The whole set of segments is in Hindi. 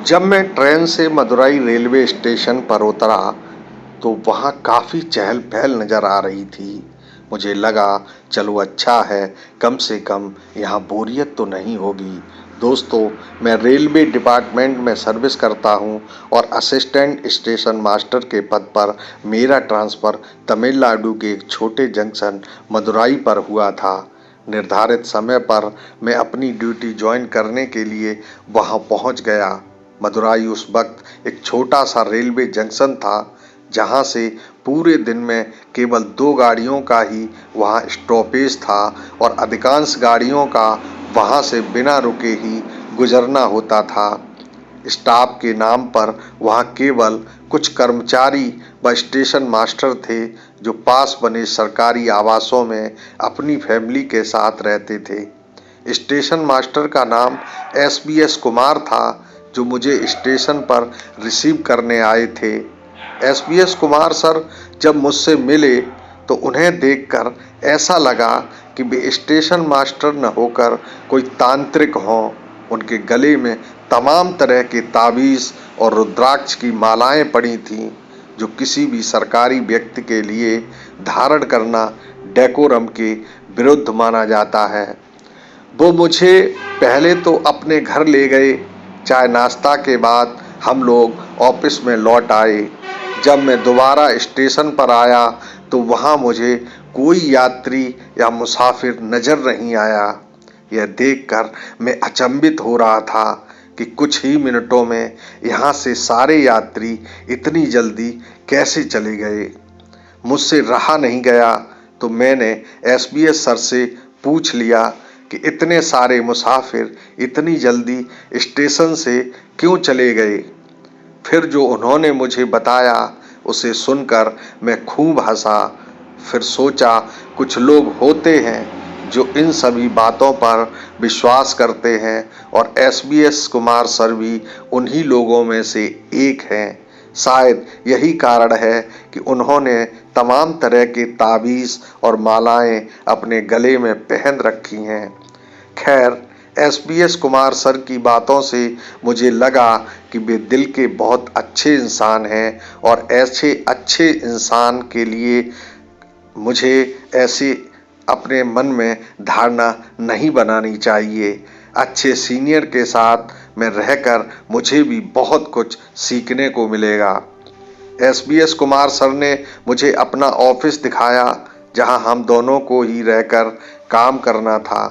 जब मैं ट्रेन से मदुरई रेलवे स्टेशन पर उतरा तो वहाँ काफ़ी चहल पहल नज़र आ रही थी। मुझे लगा चलो अच्छा है, कम से कम यहाँ बोरियत तो नहीं होगी। दोस्तों, मैं रेलवे डिपार्टमेंट में सर्विस करता हूँ और असिस्टेंट स्टेशन मास्टर के पद पर मेरा ट्रांसफ़र तमिलनाडु के एक छोटे जंक्शन मदुरई पर हुआ था। निर्धारित समय पर मैं अपनी ड्यूटी ज्वाइन करने के लिए वहाँ पहुँच गया। मदुरई उस वक्त एक छोटा सा रेलवे जंक्शन था जहाँ से पूरे दिन में केवल 2 गाड़ियों का ही वहाँ स्टॉपेज था और अधिकांश गाड़ियों का वहाँ से बिना रुके ही गुजरना होता था। स्टाफ के नाम पर वहाँ केवल कुछ कर्मचारी व स्टेशन मास्टर थे जो पास बने सरकारी आवासों में अपनी फैमिली के साथ रहते थे। स्टेशन मास्टर का नाम SBS कुमार था जो मुझे स्टेशन पर रिसीव करने आए थे। SBS कुमार सर जब मुझसे मिले तो उन्हें देखकर ऐसा लगा कि वे स्टेशन मास्टर न होकर कोई तांत्रिक हों। उनके गले में तमाम तरह के ताबीज़ और रुद्राक्ष की मालाएं पड़ी थीं जो किसी भी सरकारी व्यक्ति के लिए धारण करना डेकोरम के विरुद्ध माना जाता है। वो मुझे पहले तो अपने घर ले गए। चाय नाश्ता के बाद हम लोग ऑफिस में लौट आए। जब मैं दोबारा स्टेशन पर आया तो वहाँ मुझे कोई यात्री या मुसाफिर नज़र नहीं आया। यह देखकर मैं अचंभित हो रहा था कि कुछ ही मिनटों में यहाँ से सारे यात्री इतनी जल्दी कैसे चले गए। मुझसे रहा नहीं गया तो मैंने SBS सर से पूछ लिया कि इतने सारे मुसाफिर इतनी जल्दी स्टेशन से क्यों चले गए। फिर जो उन्होंने मुझे बताया उसे सुनकर मैं खूब हंसा। फिर सोचा कुछ लोग होते हैं जो इन सभी बातों पर विश्वास करते हैं और SBS कुमार सर भी उन्हीं लोगों में से एक हैं। शायद यही कारण है कि उन्होंने तमाम तरह के ताबीज़ और मालाएं अपने गले में पहन रखी हैं। खैर, SBS कुमार सर की बातों से मुझे लगा कि वे दिल के बहुत अच्छे इंसान हैं और ऐसे अच्छे इंसान के लिए मुझे ऐसे अपने मन में धारणा नहीं बनानी चाहिए। अच्छे सीनियर के साथ में रहकर मुझे भी बहुत कुछ सीखने को मिलेगा। SBS कुमार सर ने मुझे अपना ऑफिस दिखाया जहां हम दोनों को ही रहकर काम करना था।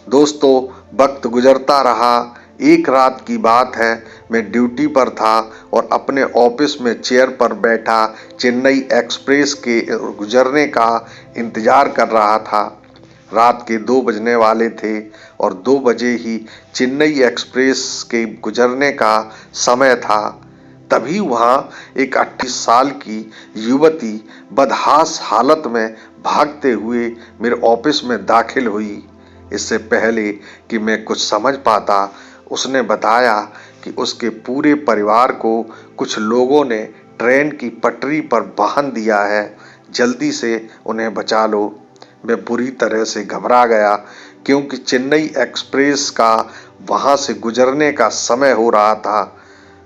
दोस्तों, वक्त गुजरता रहा। एक रात की बात है, मैं ड्यूटी पर था और अपने ऑफिस में चेयर पर बैठा चेन्नई एक्सप्रेस के गुजरने का इंतज़ार कर रहा था। रात के 2 बजने वाले थे और 2 बजे ही चेन्नई एक्सप्रेस के गुजरने का समय था। तभी वहाँ एक 28 साल की युवती बदहास हालत में भागते हुए मेरे ऑफिस में दाखिल हुई। इससे पहले कि मैं कुछ समझ पाता, उसने बताया कि उसके पूरे परिवार को कुछ लोगों ने ट्रेन की पटरी पर बांध दिया है, जल्दी से उन्हें बचा लो। मैं बुरी तरह से घबरा गया क्योंकि चेन्नई एक्सप्रेस का वहाँ से गुजरने का समय हो रहा था।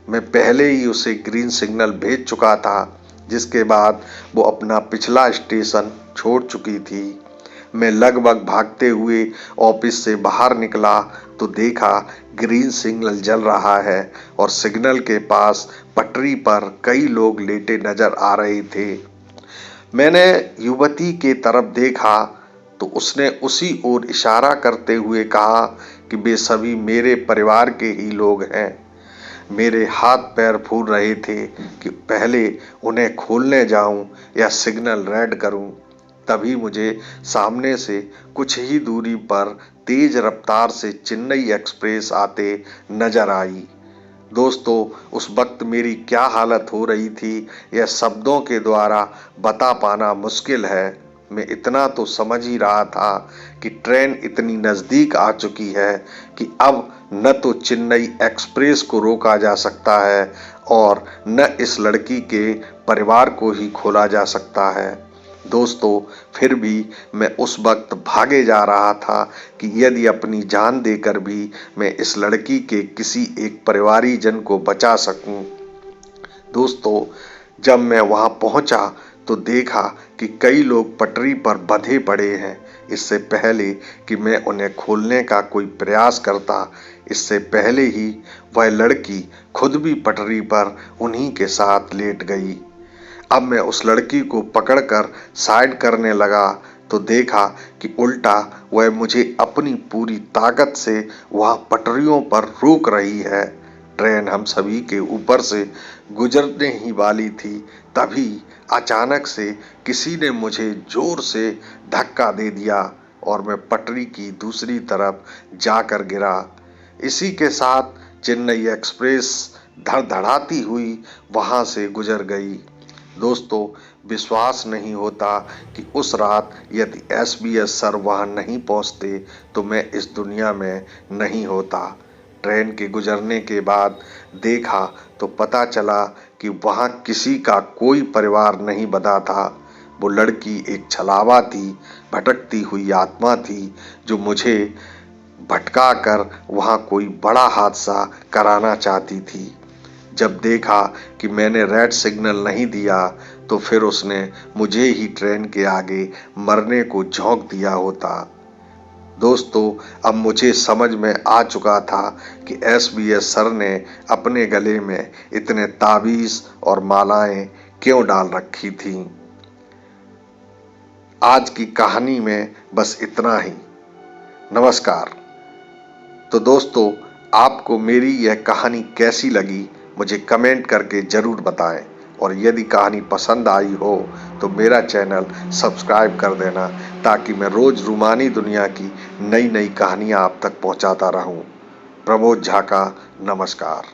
मैं पहले ही उसे ग्रीन सिग्नल भेज चुका था, जिसके बाद वो अपना पिछला स्टेशन छोड़ चुकी थी। मैं लगभग भागते हुए ऑफिस से बाहर निकला तो देखा ग्रीन सिग्नल जल रहा है और सिग्नल के पास पटरी पर कई लोग लेटे नजर आ रहे थे। मैंने युवती के तरफ देखा तो उसने उसी ओर इशारा करते हुए कहा कि वे सभी मेरे परिवार के ही लोग हैं। मेरे हाथ पैर फूल रहे थे कि पहले उन्हें खोलने जाऊं या सिग्नल रेड करूं। तभी मुझे सामने से कुछ ही दूरी पर तेज रफ्तार से चेन्नई एक्सप्रेस आते नजर आई। दोस्तों, उस वक्त मेरी क्या हालत हो रही थी यह शब्दों के द्वारा बता पाना मुश्किल है। मैं इतना तो समझ ही रहा था कि ट्रेन इतनी नज़दीक आ चुकी है कि अब न तो चेन्नई एक्सप्रेस को रोका जा सकता है और न इस लड़की के परिवार को ही खोला जा सकता है। दोस्तों, फिर भी मैं उस वक्त भागे जा रहा था कि यदि अपनी जान देकर भी मैं इस लड़की के किसी एक परिवारीजन को बचा सकूं। दोस्तों, जब मैं वहां पहुंचा तो देखा कि कई लोग पटरी पर बंधे पड़े हैं। इससे पहले कि मैं उन्हें खोलने का कोई प्रयास करता, इससे पहले ही वह लड़की खुद भी पटरी पर उन्हीं के साथ लेट गई। अब मैं उस लड़की को पकड़कर साइड करने लगा तो देखा कि उल्टा वह मुझे अपनी पूरी ताकत से वहां पटरियों पर रोक रही है। ट्रेन हम सभी के ऊपर से गुजरने ही वाली थी, तभी अचानक से किसी ने मुझे जोर से धक्का दे दिया और मैं पटरी की दूसरी तरफ जाकर गिरा। इसी के साथ चेन्नई एक्सप्रेस धड़धड़ाती हुई वहां से गुजर गई। दोस्तों, विश्वास नहीं होता कि उस रात यदि SBS सर वहां नहीं पहुंचते तो मैं इस दुनिया में नहीं होता। ट्रेन के गुजरने के बाद देखा तो पता चला कि वहां किसी का कोई परिवार नहीं बंधा था। वो लड़की एक छलावा थी, भटकती हुई आत्मा थी जो मुझे भटका कर वहां कोई बड़ा हादसा कराना चाहती थी। जब देखा कि मैंने रेड सिग्नल नहीं दिया तो फिर उसने मुझे ही ट्रेन के आगे मरने को झोंक दिया होता। दोस्तों, अब मुझे समझ में आ चुका था कि SBS सर ने अपने गले में इतने ताबीज और मालाएं क्यों डाल रखी थीं। आज की कहानी में बस इतना ही। नमस्कार। तो दोस्तों, आपको मेरी यह कहानी कैसी लगी मुझे कमेंट करके ज़रूर बताएं, और यदि कहानी पसंद आई हो तो मेरा चैनल सब्सक्राइब कर देना ताकि मैं रोज़ रूमानी दुनिया की नई नई कहानियाँ आप तक पहुँचाता रहूँ। प्रमोद झा का नमस्कार।